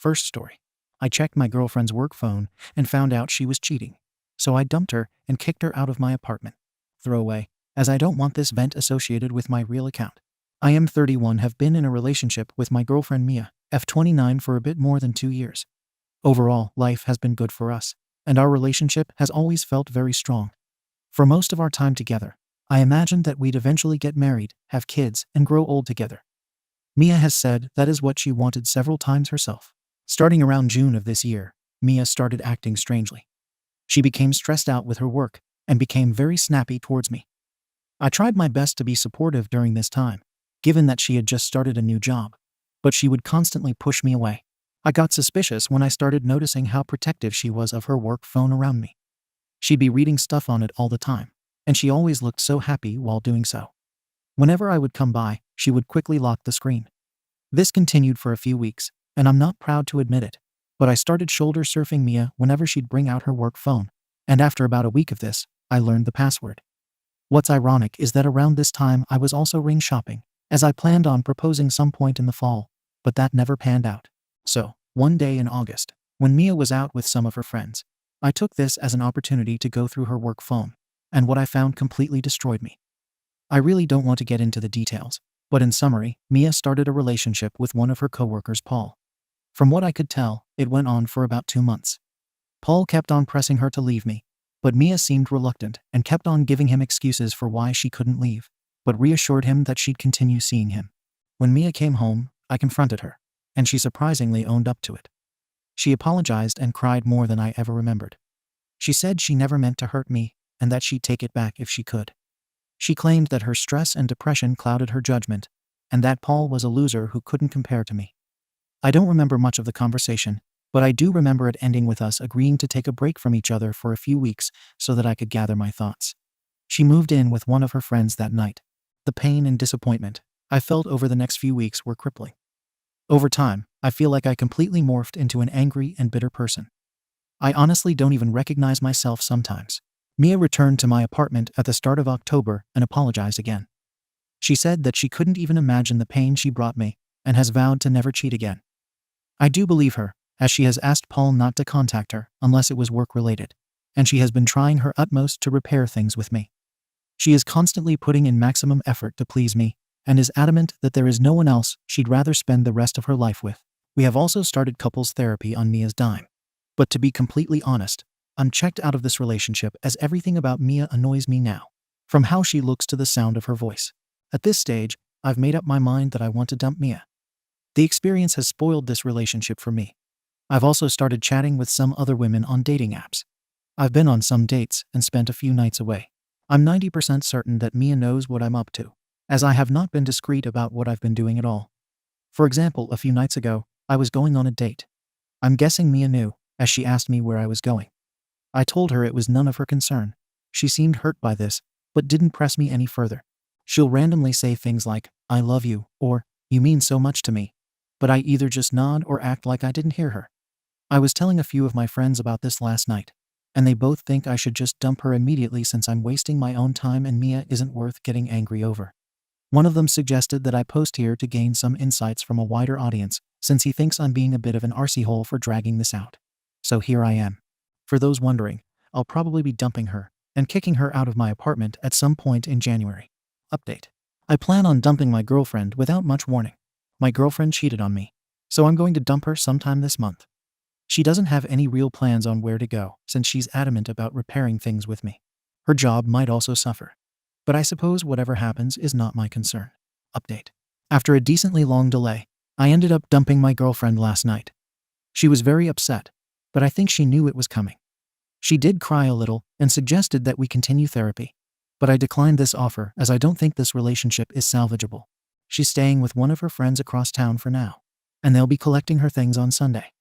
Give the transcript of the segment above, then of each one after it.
First story. I checked my girlfriend's work phone and found out she was cheating. So I dumped her and kicked her out of my apartment. Throwaway, as I don't want this vent associated with my real account. I am 31, have been in a relationship with my girlfriend Mia, F29, for a bit more than 2 years. Overall, life has been good for us, and our relationship has always felt very strong. For most of our time together, I imagined that we'd eventually get married, have kids, and grow old together. Mia has said that is what she wanted several times herself. Starting around June of this year, Mia started acting strangely. She became stressed out with her work and became very snappy towards me. I tried my best to be supportive during this time, given that she had just started a new job, but she would constantly push me away. I got suspicious when I started noticing how protective she was of her work phone around me. She'd be reading stuff on it all the time, and she always looked so happy while doing so. Whenever I would come by, she would quickly lock the screen. This continued for a few weeks, and I'm not proud to admit it, but I started shoulder surfing Mia whenever she'd bring out her work phone, and after about a week of this, I learned the password. What's ironic is that around this time I was also ring shopping, as I planned on proposing some point in the fall, but that never panned out. So, one day in August, when Mia was out with some of her friends, I took this as an opportunity to go through her work phone, and what I found completely destroyed me. I really don't want to get into the details, but in summary, Mia started a relationship with one of her coworkers, Paul. From what I could tell, it went on for about 2 months. Paul kept on pressing her to leave me, but Mia seemed reluctant and kept on giving him excuses for why she couldn't leave, but reassured him that she'd continue seeing him. When Mia came home, I confronted her, and she surprisingly owned up to it. She apologized and cried more than I ever remembered. She said she never meant to hurt me and that she'd take it back if she could. She claimed that her stress and depression clouded her judgment, and that Paul was a loser who couldn't compare to me. I don't remember much of the conversation, but I do remember it ending with us agreeing to take a break from each other for a few weeks so that I could gather my thoughts. She moved in with one of her friends that night. The pain and disappointment I felt over the next few weeks were crippling. Over time, I feel like I completely morphed into an angry and bitter person. I honestly don't even recognize myself sometimes. Mia returned to my apartment at the start of October and apologized again. She said that she couldn't even imagine the pain she brought me and has vowed to never cheat again. I do believe her, as she has asked Paul not to contact her unless it was work-related, and she has been trying her utmost to repair things with me. She is constantly putting in maximum effort to please me and is adamant that there is no one else she'd rather spend the rest of her life with. We have also started couples therapy on Mia's dime. But to be completely honest, I'm checked out of this relationship as everything about Mia annoys me now, from how she looks to the sound of her voice. At this stage, I've made up my mind that I want to dump Mia. The experience has spoiled this relationship for me. I've also started chatting with some other women on dating apps. I've been on some dates and spent a few nights away. I'm 90% certain that Mia knows what I'm up to, as I have not been discreet about what I've been doing at all. For example, a few nights ago, I was going on a date. I'm guessing Mia knew, as she asked me where I was going. I told her it was none of her concern. She seemed hurt by this, but didn't press me any further. She'll randomly say things like, "I love you," or "You mean so much to me," but I either just nod or act like I didn't hear her. I was telling a few of my friends about this last night, and they both think I should just dump her immediately since I'm wasting my own time and Mia isn't worth getting angry over. One of them suggested that I post here to gain some insights from a wider audience, since he thinks I'm being a bit of an arsehole for dragging this out. So here I am. For those wondering, I'll probably be dumping her and kicking her out of my apartment at some point in January. Update. I plan on dumping my girlfriend without much warning. My girlfriend cheated on me, so I'm going to dump her sometime this month. She doesn't have any real plans on where to go, since she's adamant about repairing things with me. Her job might also suffer. But I suppose whatever happens is not my concern. Update. After a decently long delay, I ended up dumping my girlfriend last night. She was very upset, but I think she knew it was coming. She did cry a little and suggested that we continue therapy, but I declined this offer as I don't think this relationship is salvageable. She's staying with one of her friends across town for now, and they'll be collecting her things on Sunday.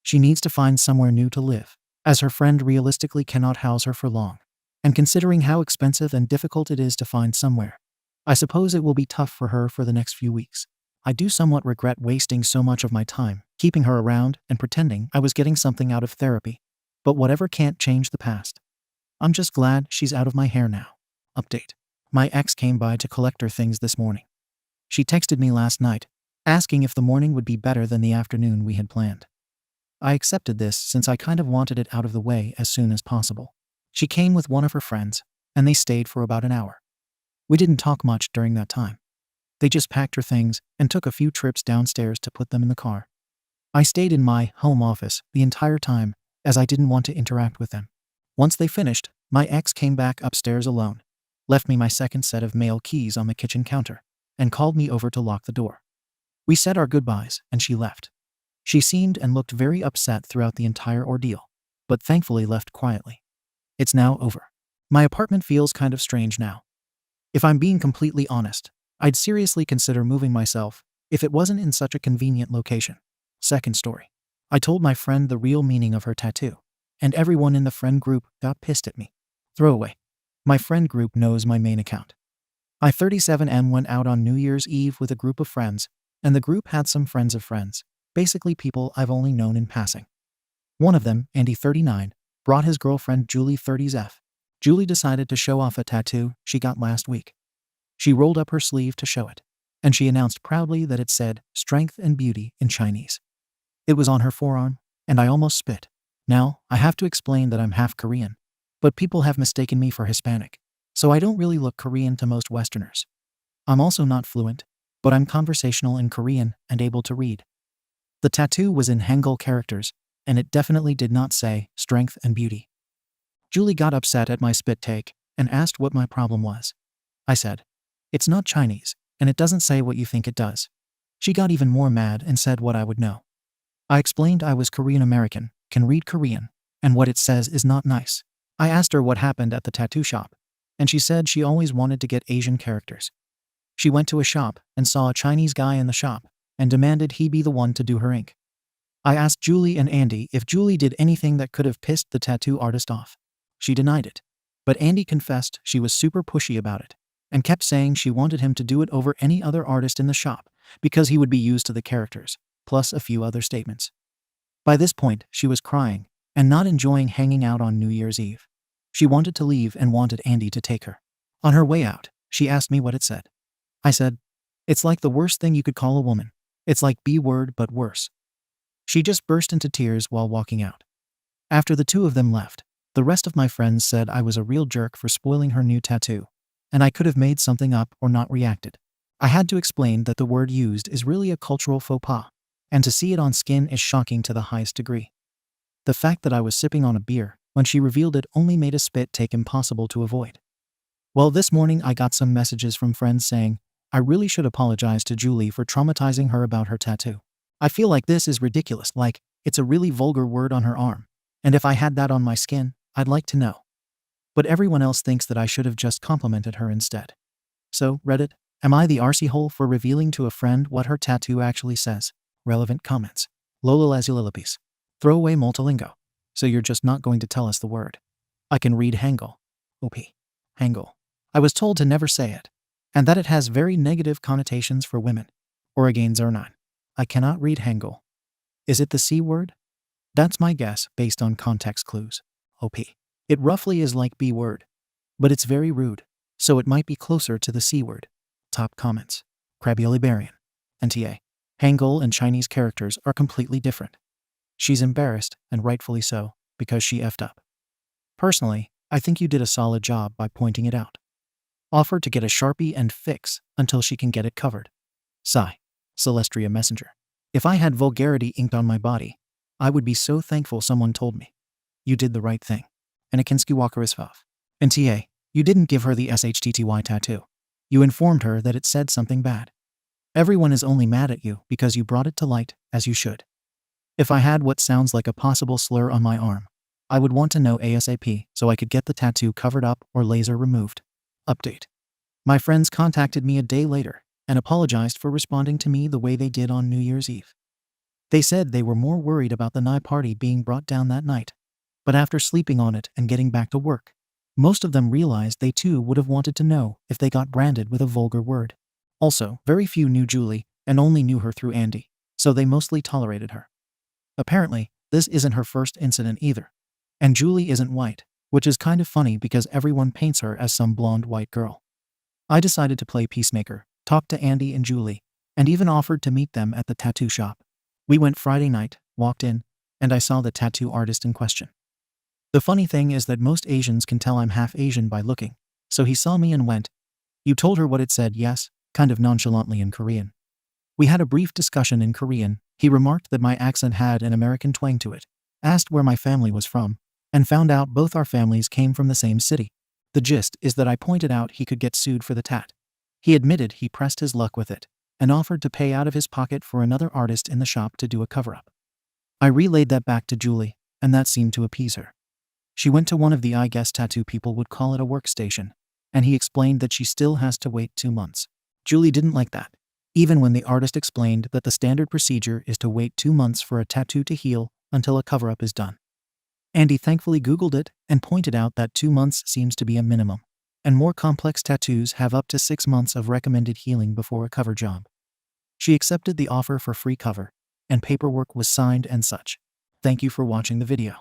She needs to find somewhere new to live, as her friend realistically cannot house her for long. And considering how expensive and difficult it is to find somewhere, I suppose it will be tough for her for the next few weeks. I do somewhat regret wasting so much of my time keeping her around and pretending I was getting something out of therapy, but whatever can't change the past. I'm just glad she's out of my hair now. Update. My ex came by to collect her things this morning. She texted me last night, asking if the morning would be better than the afternoon we had planned. I accepted this since I kind of wanted it out of the way as soon as possible. She came with one of her friends, and they stayed for about an hour. We didn't talk much during that time. They just packed her things and took a few trips downstairs to put them in the car. I stayed in my home office the entire time, as I didn't want to interact with them. Once they finished, my ex came back upstairs alone, left me my second set of mail keys on the kitchen counter, and called me over to lock the door. We said our goodbyes, and she left. She seemed and looked very upset throughout the entire ordeal, but thankfully left quietly. It's now over. My apartment feels kind of strange now. If I'm being completely honest, I'd seriously consider moving myself if it wasn't in such a convenient location. Second story. I told my friend the real meaning of her tattoo, and everyone in the friend group got pissed at me. Throwaway. My friend group knows my main account. I 37M went out on New Year's Eve with a group of friends, and the group had some friends of friends, basically people I've only known in passing. One of them, Andy 39, brought his girlfriend Julie 30F. Julie decided to show off a tattoo she got last week. She rolled up her sleeve to show it, and she announced proudly that it said strength and beauty in Chinese. It was on her forearm, and I almost spit. Now, I have to explain that I'm half Korean, but people have mistaken me for Hispanic, so I don't really look Korean to most Westerners. I'm also not fluent, but I'm conversational in Korean and able to read. The tattoo was in Hangul characters, and it definitely did not say strength and beauty. Julie got upset at my spit take and asked what my problem was. I said, "It's not Chinese, and it doesn't say what you think it does." She got even more mad and said what I would know. I explained I was Korean American, can read Korean, and what it says is not nice. I asked her what happened at the tattoo shop, and she said she always wanted to get Asian characters. She went to a shop and saw a Chinese guy in the shop and demanded he be the one to do her ink. I asked Julie and Andy if Julie did anything that could have pissed the tattoo artist off. She denied it, but Andy confessed she was super pushy about it and kept saying she wanted him to do it over any other artist in the shop because he would be used to the characters, plus a few other statements. By this point, she was crying and not enjoying hanging out on New Year's Eve. She wanted to leave and wanted Andy to take her. On her way out, she asked me what it said. I said, "It's like the worst thing you could call a woman. It's like B-word but worse." She just burst into tears while walking out. After the two of them left, the rest of my friends said I was a real jerk for spoiling her new tattoo, and I could have made something up or not reacted. I had to explain that the word used is really a cultural faux pas, and to see it on skin is shocking to the highest degree. The fact that I was sipping on a beer when she revealed it only made a spit take impossible to avoid. Well, this morning I got some messages from friends saying I really should apologize to Julie for traumatizing her about her tattoo. I feel like this is ridiculous, like it's a really vulgar word on her arm, and if I had that on my skin, I'd like to know. But everyone else thinks that I should have just complimented her instead. So, Reddit, am I the arsehole for revealing to a friend what her tattoo actually says? Relevant comments. Lololazulilipis. Throw away multilingo. So you're just not going to tell us the word. I can read Hangul. OP. Hangul. I was told to never say it, and that it has very negative connotations for women. Oregon 09. I cannot read Hangul. Is it the C word? That's my guess based on context clues. OP. It roughly is like B word, but it's very rude, so it might be closer to the C word. Top comments. Crabiolibarian. NTA. Hangul and Chinese characters are completely different. She's embarrassed, and rightfully so, because she effed up. Personally, I think you did a solid job by pointing it out. Offer to get a Sharpie and fix until she can get it covered. Sigh. Celestria Messenger. If I had vulgarity inked on my body, I would be so thankful someone told me. You did the right thing. Anakinski Walker is Faf. NTA. You didn't give her the SHTTY tattoo. You informed her that it said something bad. Everyone is only mad at you because you brought it to light, as you should. If I had what sounds like a possible slur on my arm, I would want to know ASAP so I could get the tattoo covered up or laser removed. Update. My friends contacted me a day later and apologized for responding to me the way they did on New Year's Eve. They said they were more worried about the Nai party being brought down that night, but after sleeping on it and getting back to work, most of them realized they too would have wanted to know if they got branded with a vulgar word. Also, very few knew Julie and only knew her through Andy, so they mostly tolerated her. Apparently, this isn't her first incident either, and Julie isn't white, which is kind of funny because everyone paints her as some blonde white girl. I decided to play peacemaker, talked to Andy and Julie, and even offered to meet them at the tattoo shop. We went Friday night, walked in, and I saw the tattoo artist in question. The funny thing is that most Asians can tell I'm half Asian by looking, so he saw me and went, "You told her what it said, yes?" kind of nonchalantly in Korean. We had a brief discussion in Korean. He remarked that my accent had an American twang to it, asked where my family was from, and found out both our families came from the same city. The gist is that I pointed out he could get sued for the tat. He admitted he pressed his luck with it, and offered to pay out of his pocket for another artist in the shop to do a cover-up. I relayed that back to Julie, and that seemed to appease her. She went to one of the I guess tattoo people would call it a workstation, and he explained that she still has to wait 2 months. Julie didn't like that, even when the artist explained that the standard procedure is to wait 2 months for a tattoo to heal until a cover-up is done. Andy thankfully Googled it and pointed out that 2 months seems to be a minimum, and more complex tattoos have up to 6 months of recommended healing before a cover job. She accepted the offer for free cover, and paperwork was signed and such. Thank you for watching the video.